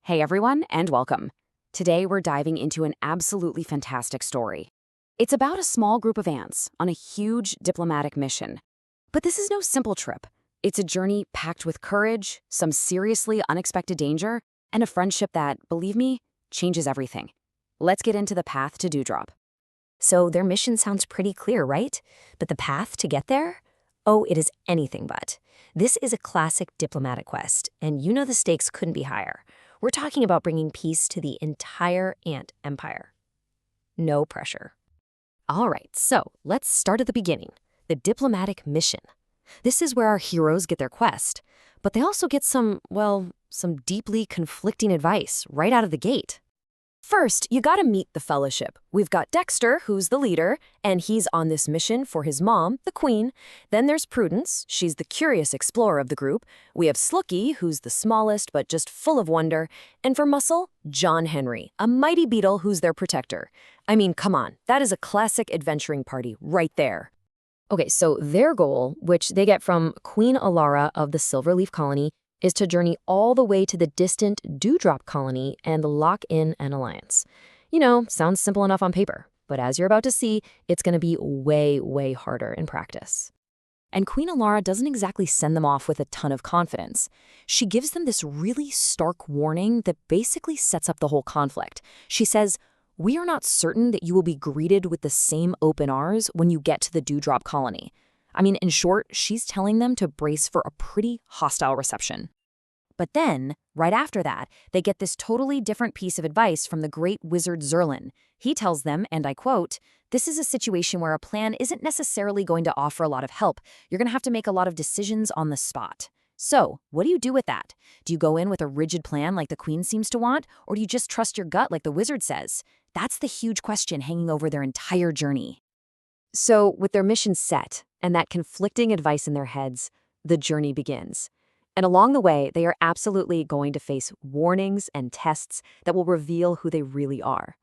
Hey everyone, and welcome. Today we're diving into an absolutely fantastic story. It's about a small group of ants on a huge diplomatic mission. But this is no simple trip. It's a journey packed with courage, some seriously unexpected danger, and a friendship that, believe me, changes everything. Let's get into the path to Dewdrop. So their mission sounds pretty clear, right? But the path to get there? Oh, it is anything but. This is a classic diplomatic quest, and you know the stakes couldn't be higher. We're talking about bringing peace to the entire ant empire. No pressure. All right, so let's start at the beginning. The diplomatic mission. This is where our heroes get their quest, but they also get some deeply conflicting advice right out of the gate. First, you gotta meet the fellowship. We've got Dexter, who's the leader, and he's on this mission for his mom, the queen. Then there's Prudence, she's the curious explorer of the group. We have Slooky, who's the smallest but just full of wonder. And for Muscle, John Henry, a mighty beetle who's their protector. I mean, come on, that is a classic adventuring party right there. Okay, so their goal, which they get from Queen Elara of the Silverleaf Colony, is to journey all the way to the distant Dewdrop Colony and lock in an alliance. You know, sounds simple enough on paper, but as you're about to see, it's going to be way, way harder in practice. And Queen Elara doesn't exactly send them off with a ton of confidence. She gives them this really stark warning that basically sets up the whole conflict. She says, "We are not certain that you will be greeted with the same open arms when you get to the Dewdrop Colony." I mean, in short, she's telling them to brace for a pretty hostile reception. But then, right after that, they get this totally different piece of advice from the great Wizard Zerlin. He tells them, and I quote, "This is a situation where a plan isn't necessarily going to offer a lot of help. You're going to have to make a lot of decisions on the spot." So, what do you do with that? Do you go in with a rigid plan like the Queen seems to want, or do you just trust your gut like the Wizard says? That's the huge question hanging over their entire journey. So, with their mission set and that conflicting advice in their heads, the journey begins. And along the way, they are absolutely going to face warnings and tests that will reveal who they really are.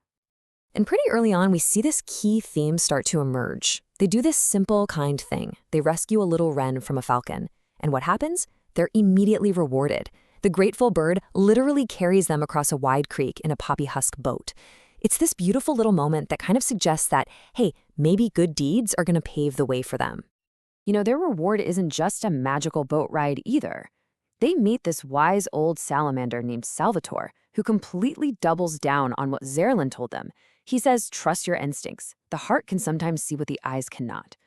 And pretty early on, we see this key theme start to emerge. They do this simple, kind thing. They rescue a little wren from a falcon. And what happens? They're immediately rewarded. The grateful bird literally carries them across a wide creek in a poppy husk boat. It's this beautiful little moment that kind of suggests that, hey, maybe good deeds are going to pave the way for them. You know, their reward isn't just a magical boat ride either. They meet this wise old salamander named Salvator, who completely doubles down on what Zerlin told them. He says, trust your instincts. The heart can sometimes see what the eyes cannot.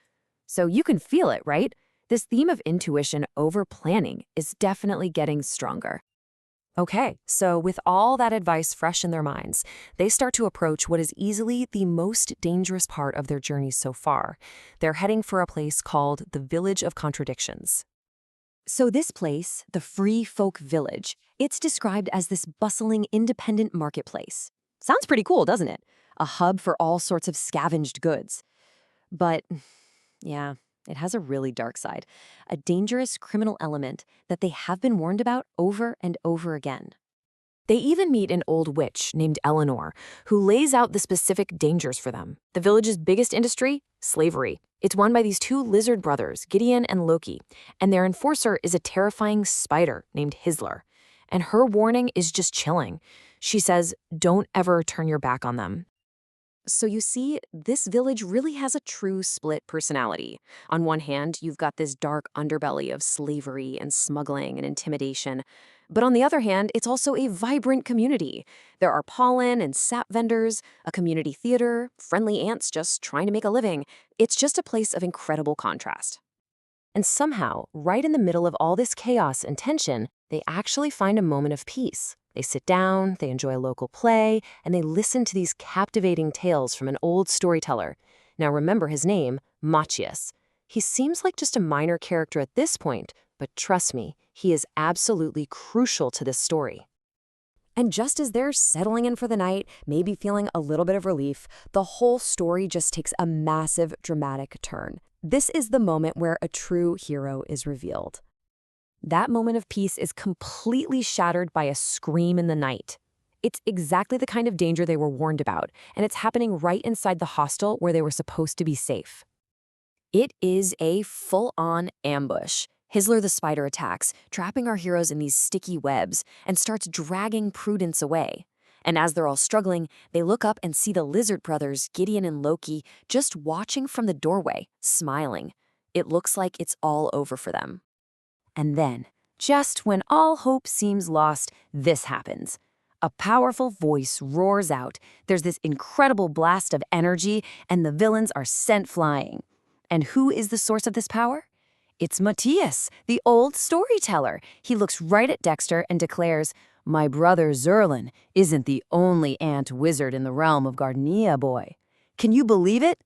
So you can feel it, right? This theme of intuition over planning is definitely getting stronger. Okay, so with all that advice fresh in their minds, they start to approach what is easily the most dangerous part of their journey so far. They're heading for a place called the Village of Contradictions. So this place, the Free Folk Village, it's described as this bustling independent marketplace. Sounds pretty cool, doesn't it? A hub for all sorts of scavenged goods. But, yeah, it has a really dark side, a dangerous criminal element that they have been warned about over and over again. They even meet an old witch named Eleanor, who lays out the specific dangers for them. The village's biggest industry? Slavery. It's run by these two lizard brothers, Gideon and Loki, and their enforcer is a terrifying spider named Hizzler. And her warning is just chilling. She says, don't ever turn your back on them. So you see, this village really has a true split personality. On one hand, you've got this dark underbelly of slavery and smuggling and intimidation. But on the other hand, it's also a vibrant community. There are pollen and sap vendors, a community theater, friendly ants just trying to make a living. It's just a place of incredible contrast. And somehow, right in the middle of all this chaos and tension, they actually find a moment of peace. They sit down, they enjoy a local play, and they listen to these captivating tales from an old storyteller. Now remember his name, Machias. He seems like just a minor character at this point, but trust me, he is absolutely crucial to this story. And just as they're settling in for the night, maybe feeling a little bit of relief, the whole story just takes a massive dramatic turn. This is the moment where a true hero is revealed. That moment of peace is completely shattered by a scream in the night. It's exactly the kind of danger they were warned about, and it's happening right inside the hostel where they were supposed to be safe. It is a full-on ambush. Hizzler the spider attacks, trapping our heroes in these sticky webs, and starts dragging Prudence away. And as they're all struggling, they look up and see the lizard brothers, Gideon and Loki, just watching from the doorway, smiling. It looks like it's all over for them. And then, just when all hope seems lost, this happens. A powerful voice roars out. There's this incredible blast of energy, and the villains are sent flying. And who is the source of this power? It's Machias, the old storyteller. He looks right at Dexter and declares, "My brother Zerlin isn't the only ant wizard in the realm of Gardenia, boy. Can you believe it?"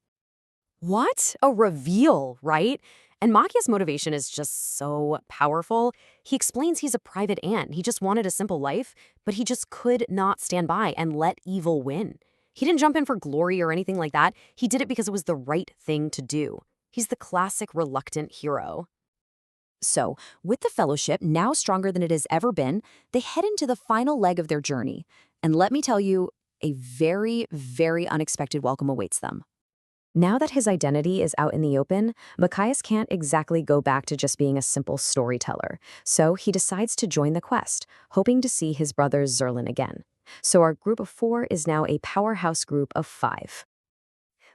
What? A reveal, right? And Machias' motivation is just so powerful. He explains he's a private ant. He just wanted a simple life, but he just could not stand by and let evil win. He didn't jump in for glory or anything like that. He did it because it was the right thing to do. He's the classic reluctant hero. So, with the Fellowship now stronger than it has ever been, they head into the final leg of their journey. And let me tell you, a very, very unexpected welcome awaits them. Now that his identity is out in the open, Machias can't exactly go back to just being a simple storyteller. So he decides to join the quest, hoping to see his brother Zerlin again. So our group of 4 is now a powerhouse group of 5.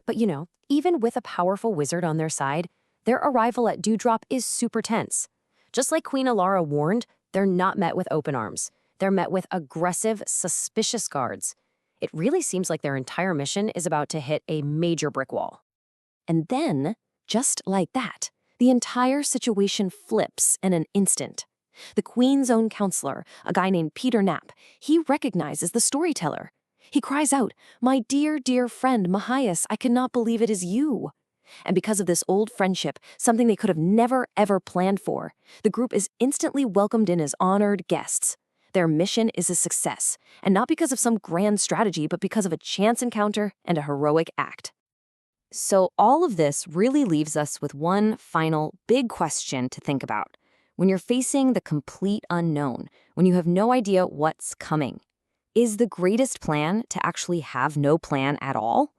But you know, even with a powerful wizard on their side, their arrival at Dewdrop is super tense. Just like Queen Elara warned, they're not met with open arms. They're met with aggressive, suspicious guards. It really seems like their entire mission is about to hit a major brick wall. And then, just like that, the entire situation flips in an instant. The Queen's own counselor, a guy named Peter Knapp, he recognizes the storyteller. He cries out, "My dear, dear friend, Machias, I cannot believe it is you." And because of this old friendship, something they could have never, ever planned for, the group is instantly welcomed in as honored guests. Their mission is a success, and not because of some grand strategy, but because of a chance encounter and a heroic act. So all of this really leaves us with one final big question to think about. When you're facing the complete unknown, when you have no idea what's coming, is the greatest plan to actually have no plan at all?